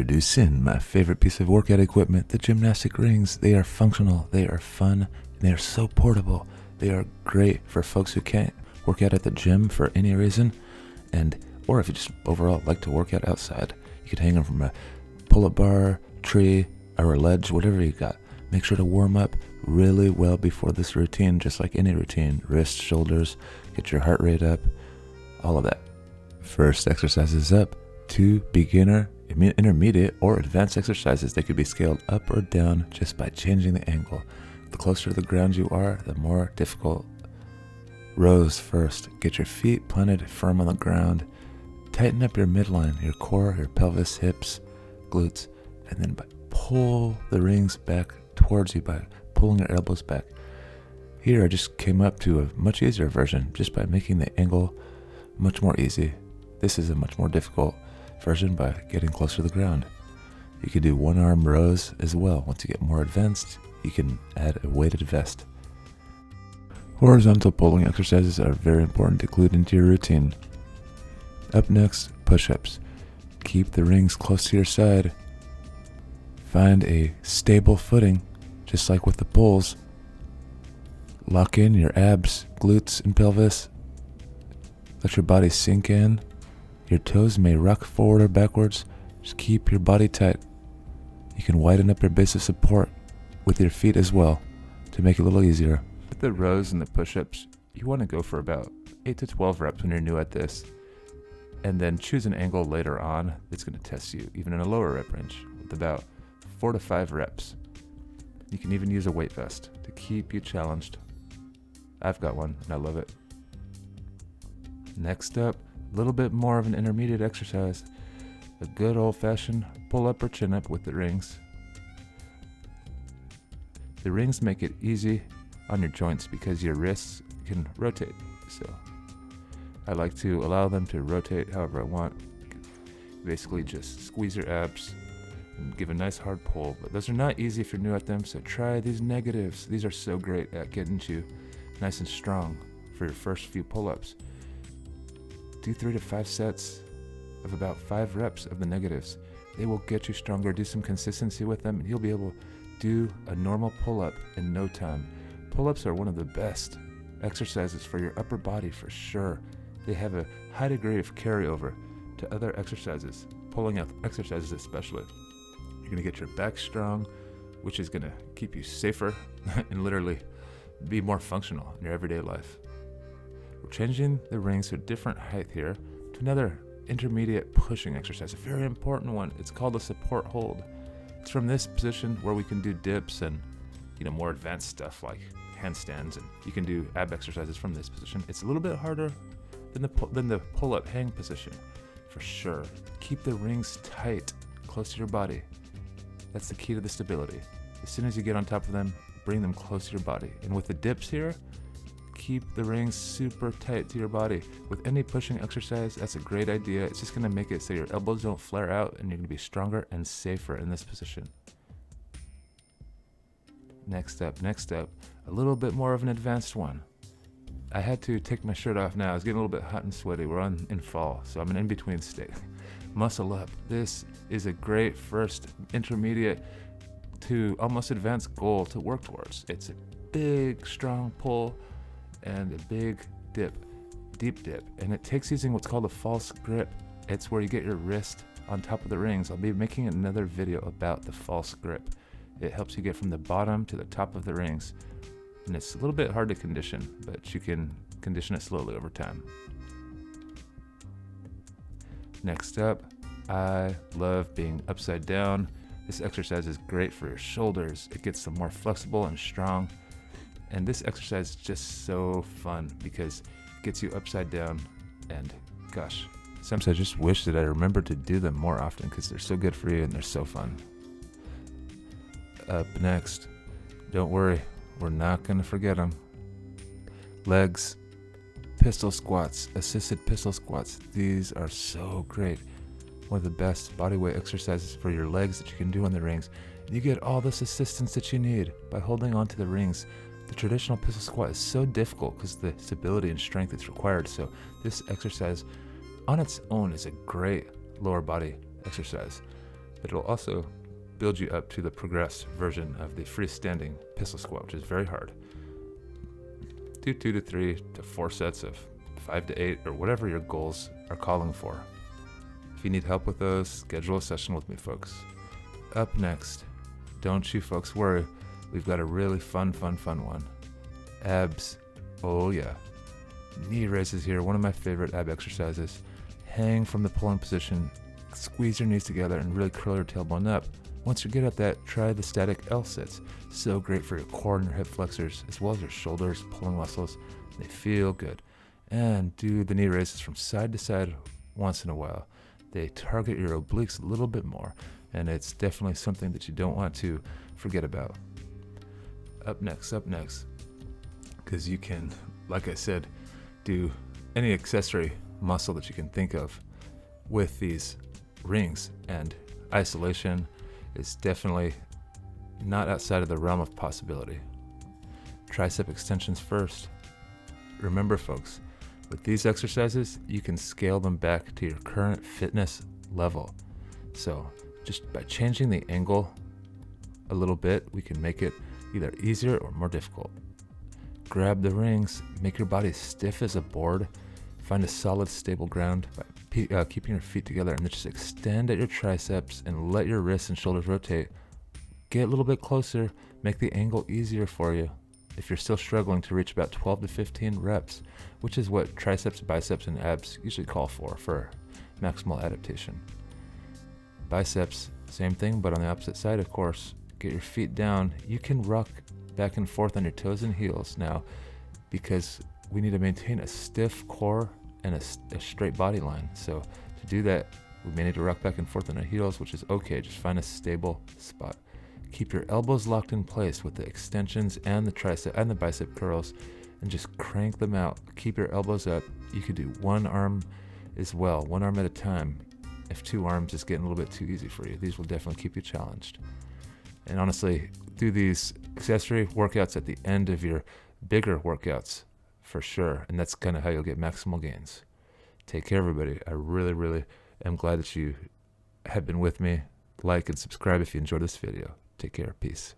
Introducing my favorite piece of workout equipment, the gymnastic rings. They are functional, they are fun, and they are so portable. They are great for folks who can't work out at the gym for any reason, or if you just overall like to work out outside. You could hang them from a pull-up bar, tree, or a ledge, whatever you got. Make sure to warm up really well before this routine, just like any routine. Wrists, shoulders, get your heart rate up, all of that. First exercises up, 2 beginner, intermediate, or advanced exercises. They could be scaled up or down just by changing the angle. The closer to the ground you are, the more difficult. Rows first. Get your feet planted firm on the ground. Tighten up your midline, your core, your pelvis, hips, glutes, and then pull the rings back towards you by pulling your elbows back. Here I just came up to a much easier version just by making the angle much more easy. This is a much more difficult version by getting closer to the ground. You can do one arm rows as well. Once you get more advanced, you can add a weighted vest. Horizontal pulling exercises are very important to include into your routine. Up next, push-ups. Keep the rings close to your side. Find a stable footing, just like with the pulls. Lock in your abs, glutes, and pelvis. Let your body sink in. Your toes may rock forward or backwards. Just keep your body tight. You can widen up your base of support with your feet as well to make it a little easier. With the rows and the push-ups, you want to go for about 8 to 12 reps when you're new at this, and then choose an angle later on that's going to test you, even in a lower rep range, with about 4 to 5 reps. You can even use a weight vest to keep you challenged. I've got one and I love it. Next up, a little bit more of an intermediate exercise. A good old-fashioned pull-up or chin-up with the rings. The rings make it easy on your joints because your wrists can rotate. So I like to allow them to rotate however I want. Basically just squeeze your abs and give a nice hard pull. But those are not easy if you're new at them, so try these negatives. These are so great at getting you nice and strong for your first few pull-ups. Do 3 to 5 sets of about 5 reps of the negatives. They will get you stronger. Do some consistency with them and you'll be able to do a normal pull-up in no time. Pull-ups are one of the best exercises for your upper body for sure. They have a high degree of carryover to other exercises, pulling up exercises especially. You're going to get your back strong, which is going to keep you safer and literally be more functional in your everyday life. We're changing the rings to a different height here to another intermediate pushing exercise, a very important one. It's called a support hold. It's from this position where we can do dips and more advanced stuff like handstands, and you can do ab exercises from this position. It's a little bit harder than the pull-up hang position for sure. Keep the rings tight, close to your body. That's the key to the stability. As soon as you get on top of them, bring them close to your body. And with the dips here, keep the rings super tight to your body. With any pushing exercise, that's a great idea. It's just going to make it so your elbows don't flare out and you're going to be stronger and safer in this position. Next up, a little bit more of an advanced one. I had to take my shirt off now. I was getting a little bit hot and sweaty. We're in fall, so I'm in in-between state. Muscle up. This is a great first intermediate to almost advanced goal to work towards. It's a big, strong pull and a big dip, deep dip. And it takes using what's called a false grip. It's where you get your wrist on top of the rings. I'll be making another video about the false grip. It helps you get from the bottom to the top of the rings. And it's a little bit hard to condition, but you can condition it slowly over time. Next up, I love being upside down. This exercise is great for your shoulders. It gets them more flexible and strong. And this exercise is just so fun because it gets you upside down. And gosh, sometimes I just wish that I remembered to do them more often because they're so good for you and they're so fun. Up next, don't worry, we're not going to forget them. Legs, pistol squats, assisted pistol squats. These are so great. One of the best bodyweight exercises for your legs that you can do on the rings. And you get all this assistance that you need by holding onto the rings. The traditional pistol squat is so difficult because the stability and strength that's required. So this exercise on its own is a great lower body exercise. It'll also build you up to the progressed version of the freestanding pistol squat, which is very hard. Do 2 to 3 to 4 sets of 5 to 8 or whatever your goals are calling for. If you need help with those, schedule a session with me, folks. Up next, don't you folks worry, we've got a really fun one. Abs, oh yeah. Knee raises here, one of my favorite ab exercises. Hang from the pulling position, squeeze your knees together and really curl your tailbone up. Once you're good at that, try the static L sits. So great for your core and your hip flexors, as well as your shoulders, pulling muscles. They feel good. And do the knee raises from side to side once in a while. They target your obliques a little bit more, and it's definitely something that you don't want to forget about. Up next, because you can, like I said, do any accessory muscle that you can think of with these rings, and isolation is definitely not outside of the realm of possibility. Tricep extensions first. Remember, folks, with these exercises, you can scale them back to your current fitness level. So just by changing the angle a little bit, we can make it either easier or more difficult. Grab the rings, make your body stiff as a board, find a solid, stable ground by keeping your feet together, and then just extend at your triceps and let your wrists and shoulders rotate. Get a little bit closer, make the angle easier for you. If you're still struggling, to reach about 12 to 15 reps, which is what triceps, biceps, and abs usually call for maximal adaptation. Biceps, same thing, but on the opposite side, of course. Get your feet down. You can rock back and forth on your toes and heels now, because we need to maintain a stiff core and a straight body line. So to do that, we may need to rock back and forth on our heels, which is okay. Just find a stable spot. Keep your elbows locked in place with the extensions and the tricep and the bicep curls, and just crank them out. Keep your elbows up. You could do one arm as well, one arm at a time. If 2 arms is getting a little bit too easy for you, these will definitely keep you challenged. And honestly, do these accessory workouts at the end of your bigger workouts for sure. And that's kind of how you'll get maximal gains. Take care, everybody. I really am glad that you have been with me. Like and subscribe if you enjoyed this video. Take care. Peace.